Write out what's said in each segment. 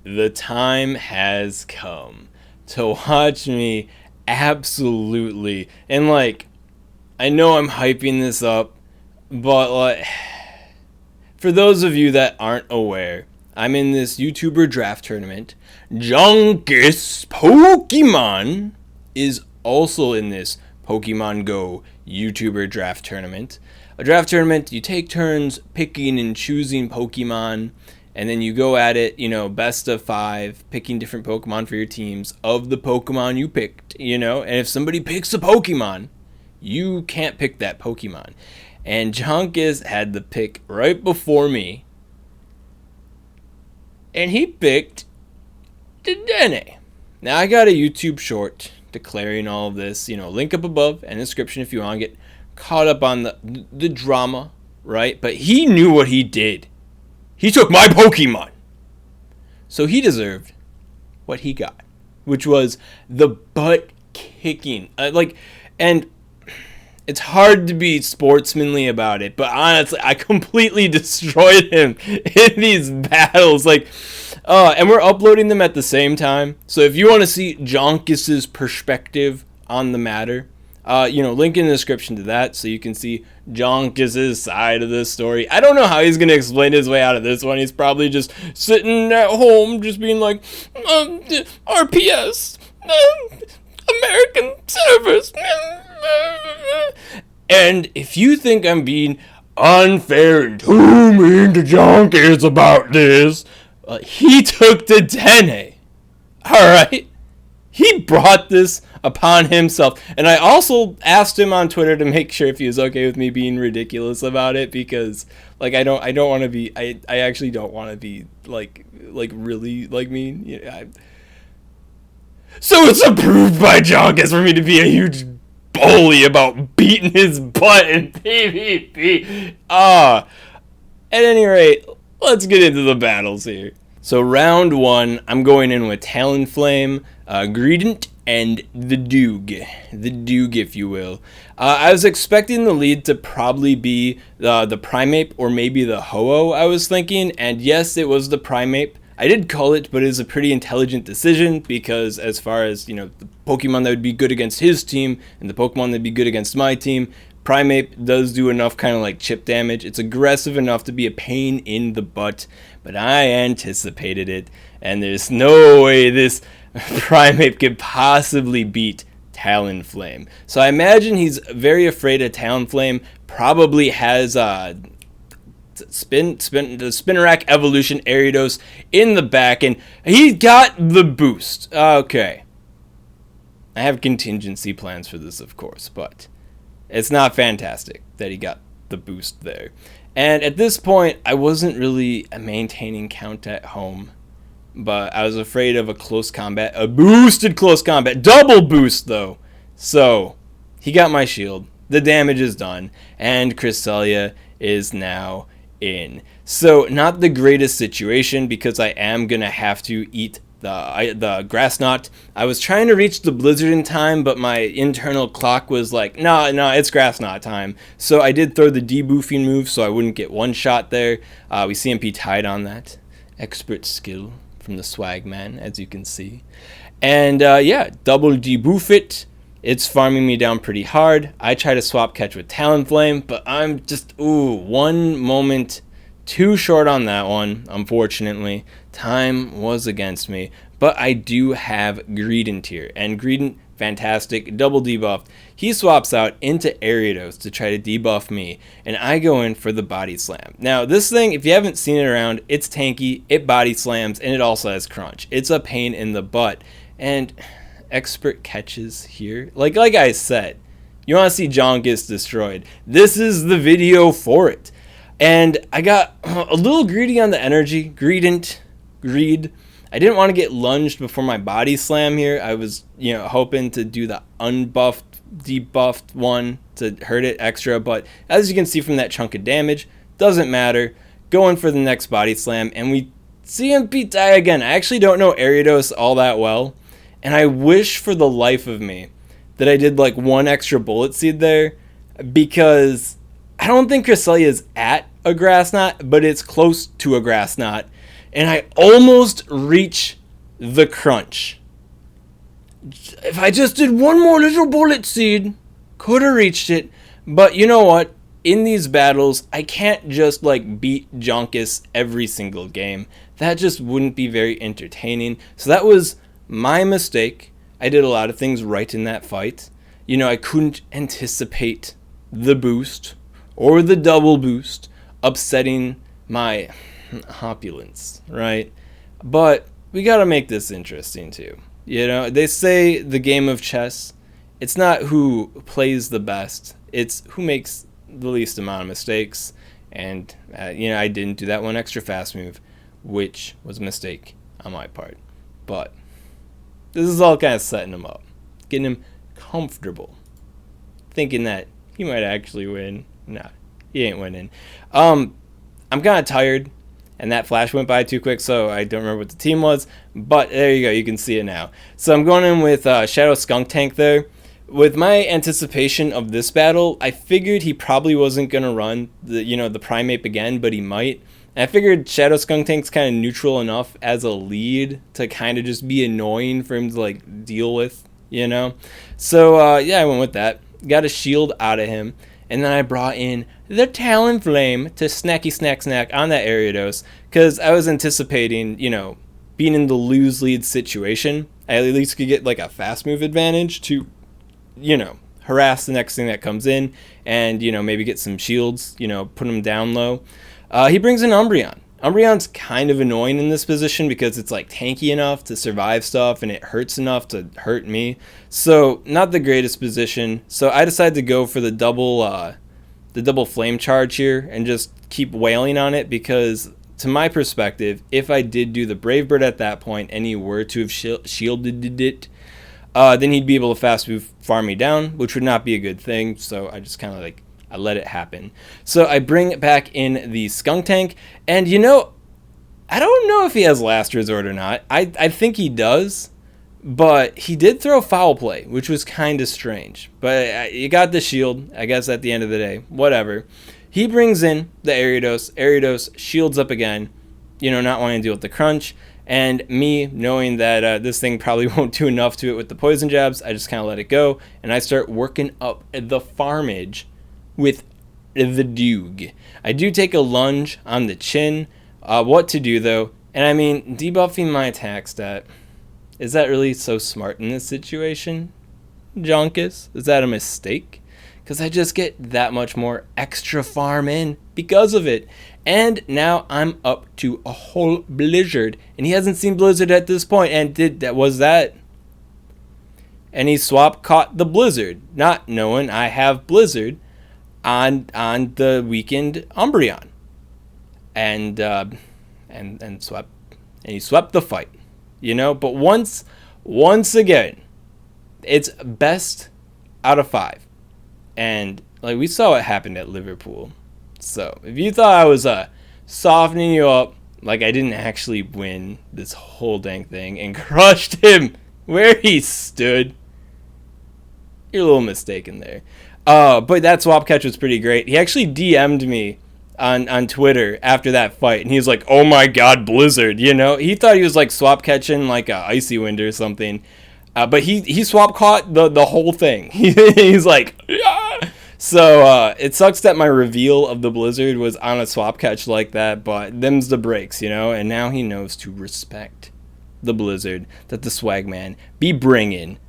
the time has come to watch me absolutely, and like, I know I'm hyping this up, but like, for those of you that aren't aware, I'm in this YouTuber draft tournament. Jonkus Pokemon is also in this Pokemon Go YouTuber draft tournament. A draft tournament, you take turns picking and choosing Pokemon, and then you go at it, best of 5, picking different Pokemon for your teams of the Pokemon you picked, and if somebody picks a Pokemon, you can't pick that Pokemon. And Jonkus had the pick right before me, and he picked Dedenne. Now, I got a YouTube short declaring all of this, link up above and description if you want to get caught up on the drama, right? But he knew what he did. He took my Pokemon. So he deserved what he got, which was the butt kicking. And it's hard to be sportsmanly about it, but honestly, I completely destroyed him in these battles. And we're uploading them at the same time. So if you want to see Jonkus's perspective on the matter, link in the description to that so you can see Jonkus's side of this story. I don't know how he's going to explain his way out of this one. He's probably just sitting at home just being like, RPS, American servers. And if you think I'm being unfair and too mean to Jonkus about this, he took Dedenne. Alright? He brought this upon himself. And I also asked him on Twitter to make sure if he was okay with me being ridiculous about it, because I don't want to be, I actually don't want to be really mean. So it's approved by Jonkus for me to be a huge bully about beating his butt in PvP. At any rate, let's get into the battles here. So round 1, I'm going in with Talonflame, Greedent, and the Doog. The Doog, if you will. I was expecting the lead to probably be the Primeape or maybe the Ho-Oh, I was thinking. And yes, it was the Primeape. I did call it, but it was a pretty intelligent decision because as far as, the Pokemon that would be good against his team and the Pokemon that would be good against my team, Primeape does do enough kind of like chip damage. It's aggressive enough to be a pain in the butt, but I anticipated it, and there's no way this Primeape could possibly beat Talonflame. So I imagine he's very afraid of Talonflame, probably has the Spinarak Evolution Ariados in the back, and he got the boost. Okay. I have contingency plans for this, of course, but it's not fantastic that he got the boost there. And at this point, I wasn't really maintaining count at home, but I was afraid of a close combat, a boosted close combat, double boost though. So he got my shield, the damage is done, and Cresselia is now in. So not the greatest situation because I am gonna have to eat the grass knot. I was trying to reach the blizzard in time, but my internal clock was like, no, it's grass knot time. So I did throw the debuffing move so I wouldn't get one shot there. We CMP tied on that. Expert skill from the Swagman, as you can see. And double debuff it. It's farming me down pretty hard. I try to swap catch with Talonflame, but I'm just, one moment too short on that one, unfortunately. Time was against me, but I do have Greedent here, and Greedent, fantastic, double debuffed. He swaps out into Ariados to try to debuff me, and I go in for the body slam. Now, this thing, if you haven't seen it around, it's tanky, it body slams, and it also has crunch. It's a pain in the butt, and expert catches here. Like I said, you want to see Jonkus destroyed. This is the video for it. And I got a little greedy on the energy. Greed. I didn't want to get lunged before my body slam here. I was, hoping to do the unbuffed, debuffed one to hurt it extra. But as you can see from that chunk of damage, doesn't matter. Going for the next body slam, and we CMP die again. I actually don't know Ariados all that well, and I wish for the life of me that I did like one extra bullet seed there, because I don't think Cresselia is at a grass knot, but it's close to a grass knot. and I almost reach the crunch. If I just did one more little bullet seed, could have reached it. But you know what? In these battles, I can't just like beat Jonkus every single game. That just wouldn't be very entertaining. So that was my mistake. I did a lot of things right in that fight. You know, I couldn't anticipate the boost or the double boost upsetting my opulence, right? But we gotta make this interesting too. You know, they say the game of chess, it's not who plays the best, it's who makes the least amount of mistakes. And you know, I didn't do that one extra fast move, which was a mistake on my part. But this is all kind of setting him up, getting him comfortable, thinking that he might actually win. Nah, he ain't winning. I'm kind of tired, and that flash went by too quick, so I don't remember what the team was. But there you go, you can see it now. So I'm going in with Shadow Skunk Tank there. With my anticipation of this battle, I figured he probably wasn't going to run the Primeape again, but he might. And I figured Shadow Skunk Tank's kind of neutral enough as a lead to kind of just be annoying for him to like deal with, you know? So yeah, I went with that. Got a shield out of him. And then I brought in the Talonflame to snacky snack on that Ariados, because I was anticipating, you know, being in the lose lead situation, I at least could get like a fast move advantage to, you know, harass the next thing that comes in and, you know, maybe get some shields, you know, put him down low. He brings in Umbreon. Umbreon's kind of annoying in this position because it's like tanky enough to survive stuff and it hurts enough to hurt me. So not the greatest position. So I decided to go for the double flame charge here and just keep wailing on it, because to my perspective, if I did do the Brave Bird at that point and he were to have shielded it, then he'd be able to fast move farm me down, which would not be a good thing. So I just kind of like, I let it happen. So I bring back in the Skunk Tank, and you know, I don't know if he has Last Resort or not. I think he does, but he did throw Foul Play, which was kind of strange. But you got the shield, I guess, at the end of the day. Whatever. He brings in the Ariados. Ariados shields up again, you know, not wanting to deal with the crunch. And me, knowing that this thing probably won't do enough to it with the poison jabs, I just kind of let it go, and I start working up the farmage with the Doog. I do take a lunge on the chin. What to do though? And I mean, debuffing my attack stat, is that really so smart in this situation, Jonkus? Is that a mistake? Because I just get that much more extra farm in because of it. And now I'm up to a whole Blizzard, and he hasn't seen Blizzard at this point. And and he swap caught the Blizzard, not knowing I have Blizzard on the weakened Umbreon, and he swept the fight, you know. But once again, it's best out of 5, and like we saw what happened at Liverpool. So if you thought I was softening you up, like I didn't actually win this whole dang thing and crushed him where he stood, you're a little mistaken there. But that swap catch was pretty great. He actually DM'd me on Twitter after that fight, and he was like, "Oh my God, Blizzard!" You know, he thought he was like swap catching like a Icy Wind or something, but he swap caught the whole thing. He's like, yeah. So it sucks that my reveal of the Blizzard was on a swap catch like that, but them's the breaks, you know. And now he knows to respect the Blizzard that the Swagman be bringing,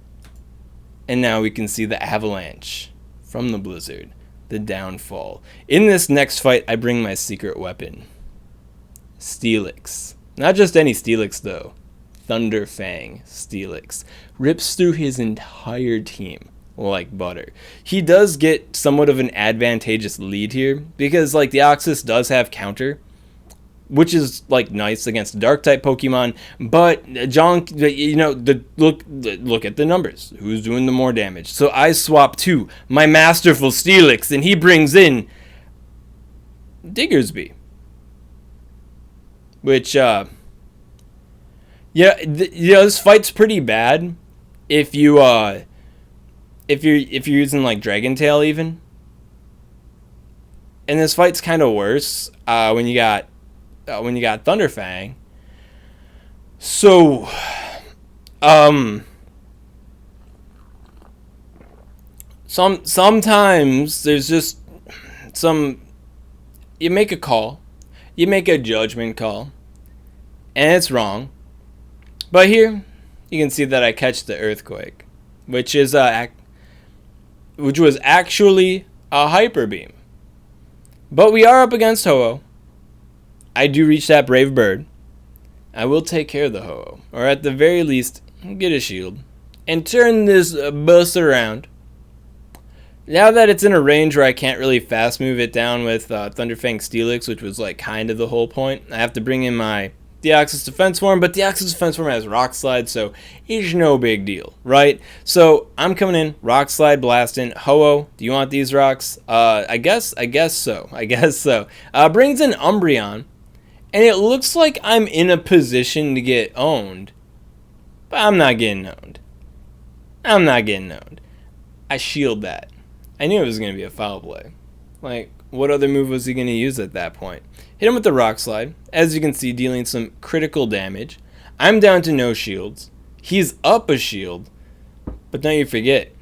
and now we can see the avalanche from the Blizzard, the downfall. In this next fight, I bring my secret weapon, Steelix. Not just any Steelix though, Thunderfang Steelix. Rips through his entire team like butter. He does get somewhat of an advantageous lead here, because like the Oxus does have counter, which is like nice against dark type Pokemon, but John, you know, look at the numbers. Who's doing the more damage? So I swap to my masterful Steelix, and he brings in Diggersby, which yeah, you know, this fight's pretty bad if you're using like Dragon Tail even, and this fight's kind of worse when you got Thunderfang, So, sometimes there's just you make a call, you make a judgment call, and it's wrong. But here, you can see that I catch the earthquake, which was actually a hyper beam. But we are up against Ho-Oh. I do reach that brave bird. I will take care of the Ho-Oh, or at the very least, get a shield, and turn this bus around. Now that it's in a range where I can't really fast move it down with Thunderfang Steelix, which was like kind of the whole point, I have to bring in my Deoxys Defense Form, but Deoxys Defense Form has Rock Slide, so it's no big deal, right? So I'm coming in, Rock Slide blasting. Ho-Oh, do you want these rocks? I guess so. Brings in Umbreon, and it looks like I'm in a position to get owned, but I'm not getting owned. I shield that. I knew it was going to be a foul play. Like, what other move was he going to use at that point? Hit him with the Rock Slide. As you can see, dealing some critical damage. I'm down to no shields. He's up a shield. But don't you forget,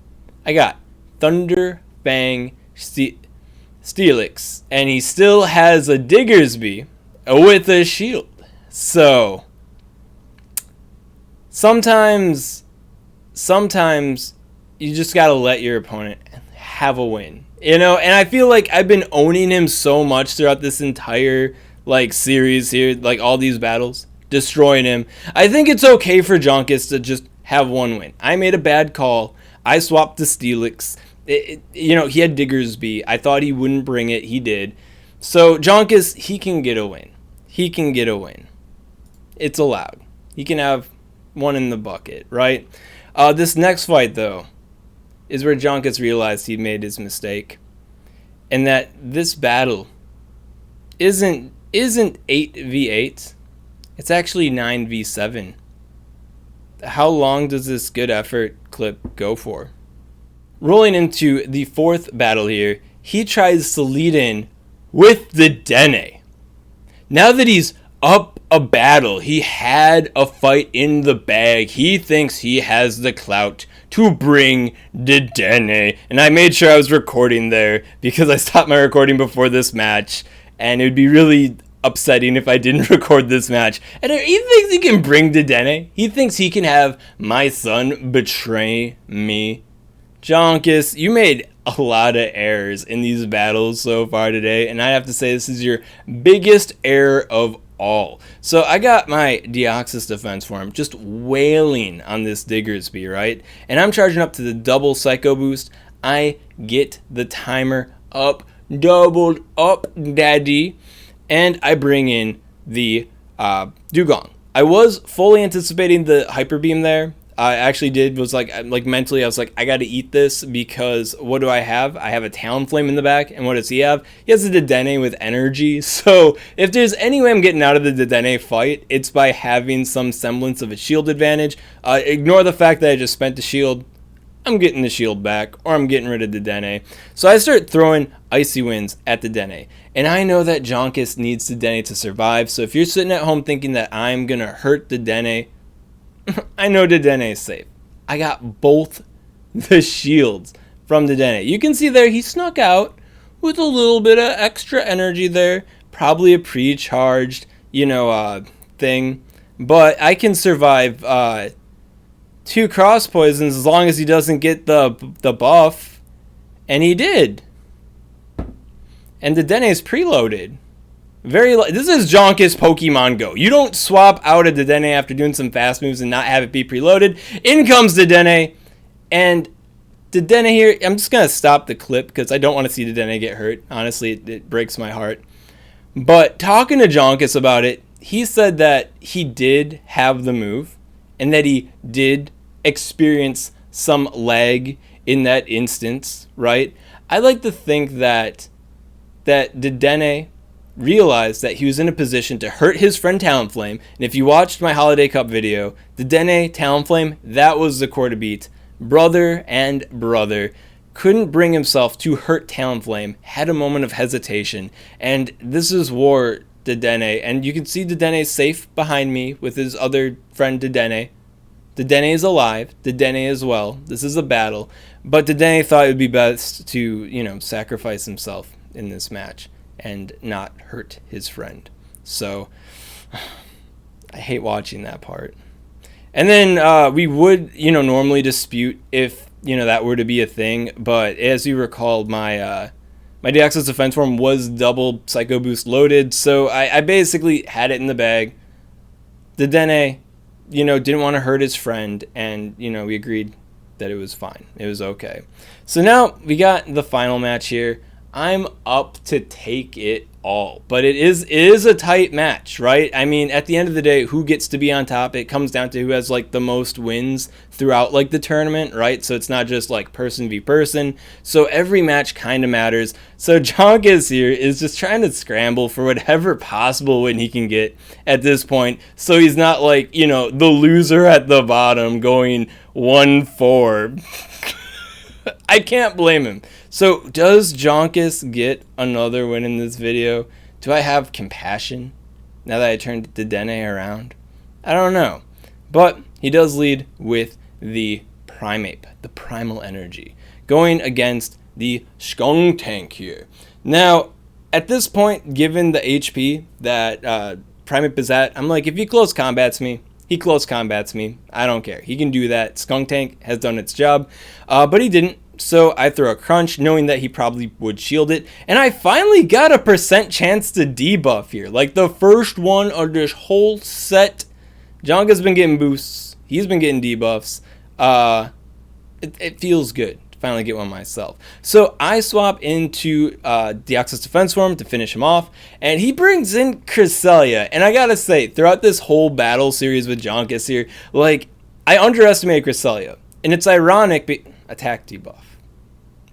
I got Thunderfang Steelix. And he still has a Diggersby with a shield. So, sometimes you just got to let your opponent have a win, you know. And I feel like I've been owning him so much throughout this entire like series here, like all these battles, destroying him. I think it's okay for Jonkus to just have one win. I made a bad call. I swapped to Steelix. You know, he had Diggersby. I thought he wouldn't bring it. He did. So Jonkus, he can get a win. It's allowed. He can have one in the bucket, right? This next fight though is where Jonkus realized he made his mistake, and that this battle isn't 8v8, it's actually 9v7. How long does this good effort clip go for? Rolling into the fourth battle here, he tries to lead in with the Dedenne. Now that he's up a battle, he had a fight in the bag, he thinks he has the clout to bring Dedenne. And I made sure I was recording there because I stopped my recording before this match, and it would be really upsetting if I didn't record this match. And he thinks he can bring Dedenne. He thinks he can have my son betray me. Jonkus, you made a lot of errors in these battles so far today, and I have to say this is your biggest error of all. So I got my Deoxys Defense Form just wailing on this Diggersby, right? And I'm charging up to the double Psycho Boost. I get the timer up, doubled up, daddy, and I bring in the Dugong. I was fully anticipating the Hyper Beam there. I actually was like mentally, I was like, I got to eat this because what do I have? I have a Talonflame in the back, and what does he have? He has a Dedenne with energy. So if there's any way I'm getting out of the Dedenne fight, it's by having some semblance of a shield advantage. Ignore the fact that I just spent the shield. I'm getting the shield back, or I'm getting rid of Dedenne. So I start throwing Icy Winds at Dedenne. And I know that Jonkus needs Dedenne to survive. So if you're sitting at home thinking that I'm going to hurt Dedenne, I know Dedenne is safe. I got both the shields from Dedenne. You can see there he snuck out with a little bit of extra energy there. Probably a pre-charged, thing. But I can survive 2 cross poisons as long as he doesn't get the buff. And he did. And Dedenne is preloaded. This is Jonkus Pokemon Go. You don't swap out a Dedenne after doing some fast moves and not have it be preloaded. In comes Dedenne. And Dedenne here, I'm just going to stop the clip because I don't want to see Dedenne get hurt. Honestly, it breaks my heart. But talking to Jonkus about it, he said that he did have the move and that he did experience some lag in that instance, right? I like to think that Dedenne realized that he was in a position to hurt his friend Talonflame. And if you watched my Holiday Cup video, Dedenne, Talonflame, that was the core to beat. Brother and brother couldn't bring himself to hurt Talonflame, had a moment of hesitation, and this is Dedenne, and you can see Dedenne safe behind me with his other friend Dedenne. Dedenne is alive. Dedenne as well. This is a battle. But Dedenne thought it would be best to, you know, sacrifice himself in this match and not hurt his friend. So, I hate watching that part. And then we would, you know, normally dispute if, you know, that were to be a thing. But as you recall, my Deoxys defense form was double Psycho Boost loaded. So I basically had it in the bag. Dedenne, you know, didn't want to hurt his friend. And, you know, we agreed that it was fine. It was okay. So now we got the final match here. I'm up to take it all, but it is a tight match, right? I mean, at the end of the day, who gets to be on top? It comes down to who has like the most wins throughout like the tournament, right? So it's not just like person v person. So every match kind of matters. So Jonkus here is just trying to scramble for whatever possible win he can get at this point. So he's not like, you know, the loser at the bottom going 1-4. I can't blame him. So, does Jonkus get another win in this video? Do I have compassion now that I turned Dedenne around? I don't know. But he does lead with the Primeape, the Primal Energy, going against the Skunk Tank here. Now, at this point, given the HP that Primeape is at, I'm like, if he close combats me, he close combats me. I don't care. He can do that. Skunk Tank has done its job, but he didn't. So I throw a crunch, knowing that he probably would shield it. And I finally got a % chance to debuff here. Like the first one of this whole set. Jonka's been getting boosts. He's been getting debuffs. It feels good to finally get one myself. So I swap into Deoxys Defense Form to finish him off. And he brings in Cresselia. And I gotta say, throughout this whole battle series with Jonkus here, like, I underestimated Cresselia. And it's ironic, attack debuff.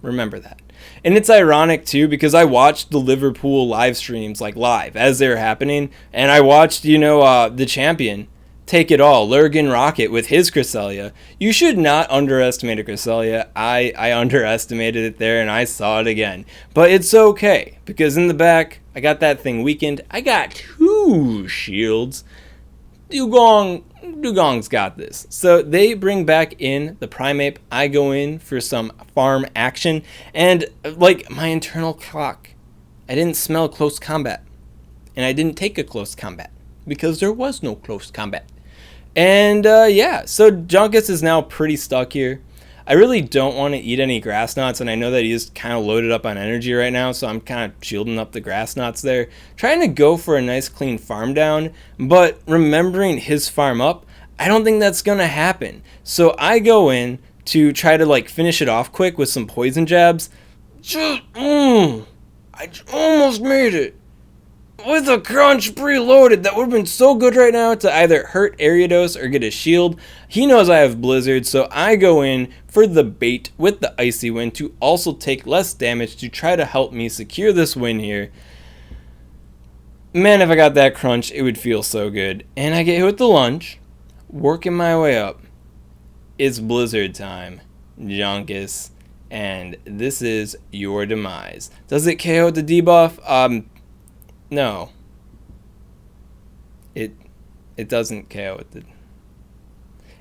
Remember that. And it's ironic too, because I watched the Liverpool live streams like live as they were happening, and I watched, you know, the champion take it all, Lurgan Rocket with his Cresselia. You should not underestimate a Cresselia. I underestimated it there, and I saw it again. But it's okay, because in the back, I got that thing weakened. I got 2 shields. Dugong's got this. So they bring back in the Primeape. I go in for some farm action. And like my internal clock, I didn't smell close combat. And I didn't take a close combat because there was no close combat. And yeah, so Jonkus is now pretty stuck here. I really don't want to eat any grass knots, and I know that he is kind of loaded up on energy right now, so I'm kind of shielding up the grass knots there. Trying to go for a nice clean farm down, but remembering his farm up, I don't think that's going to happen. So I go in to try to like finish it off quick with some poison jabs. I almost made it. With a crunch preloaded, that would have been so good right now to either hurt Ariados or get a shield. He knows I have Blizzard, so I go in for the bait with the Icy Wind to also take less damage to try to help me secure this win here. Man, if I got that crunch, it would feel so good. And I get hit with the lunge, working my way up. It's Blizzard time, Jonkus, and this is your demise. Does it KO the debuff? No. It doesn't KO with the...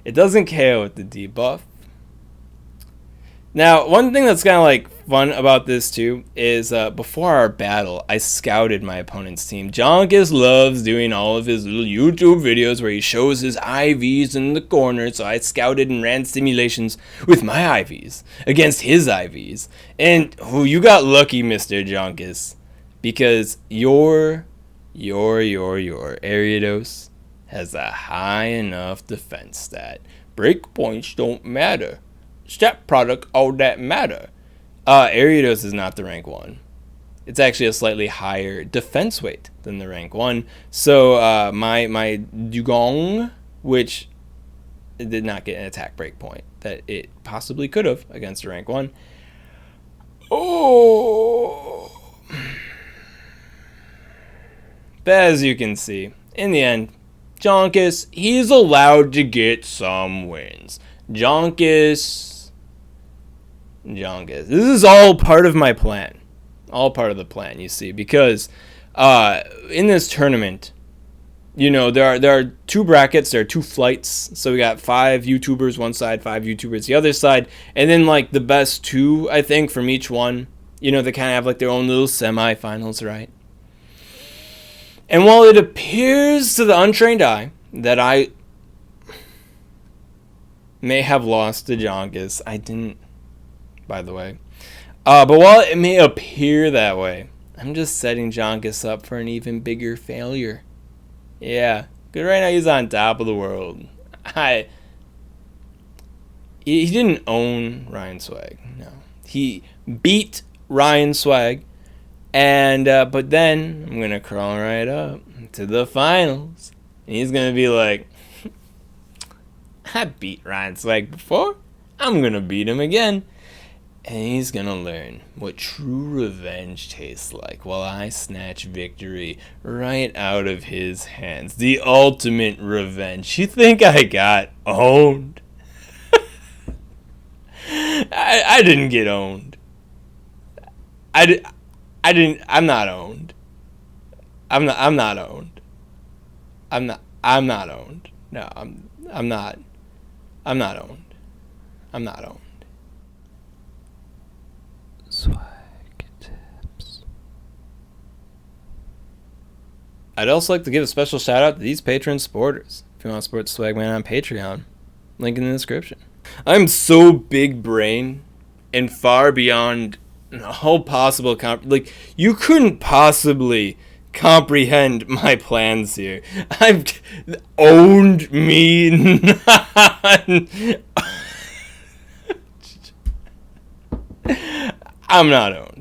It doesn't KO with the debuff. Now, one thing that's kind of like fun about this too is before our battle, I scouted my opponent's team. Jonkus loves doing all of his little YouTube videos where he shows his IVs in the corner, so I scouted and ran simulations with my IVs against his IVs. And you got lucky, Mr. Jonkus. Because your Ariados has a high enough defense stat. Breakpoints don't matter. Stat product, all that matter. Ariados is not the rank 1. It's actually a slightly higher defense weight than the rank 1. So my Dugong, which did not get an attack breakpoint that it possibly could have against a rank 1. Oh. But as you can see, in the end, Jonkus, he's allowed to get some wins. Jonkus. This is all part of my plan. All part of the plan, you see, because In this tournament, you know, there are 2 brackets, there are 2 flights. So we got 5 YouTubers one side, 5 YouTubers the other side, and then like the best 2, I think, from each one. You know, they kind of have like their own little semifinals, right? And while it appears to the untrained eye that I may have lost to Jonkus, I didn't, by the way. But while it may appear that way, I'm just setting Jonkus up for an even bigger failure. Yeah, because right now he's on top of the world. He didn't own RyanSwag. No, he beat RyanSwag, and but then I'm gonna crawl right up to the finals, and he's gonna be like, "I beat RyanSwag before. I'm gonna beat him again." And he's gonna learn what true revenge tastes like while I snatch victory right out of his hands. The ultimate revenge. You think I got owned? I didn't get owned. I didn't. I'm not owned. I'm not owned. I'm not owned. No, I'm not. I'm not owned. I'm not owned. Swagtips. I'd also like to give a special shout out to these Patreon supporters. If you want to support Swagman on Patreon, link in the description. I'm so big brain and far beyond all possible like you couldn't possibly comprehend my plans here. I've owned me. I'm not owned.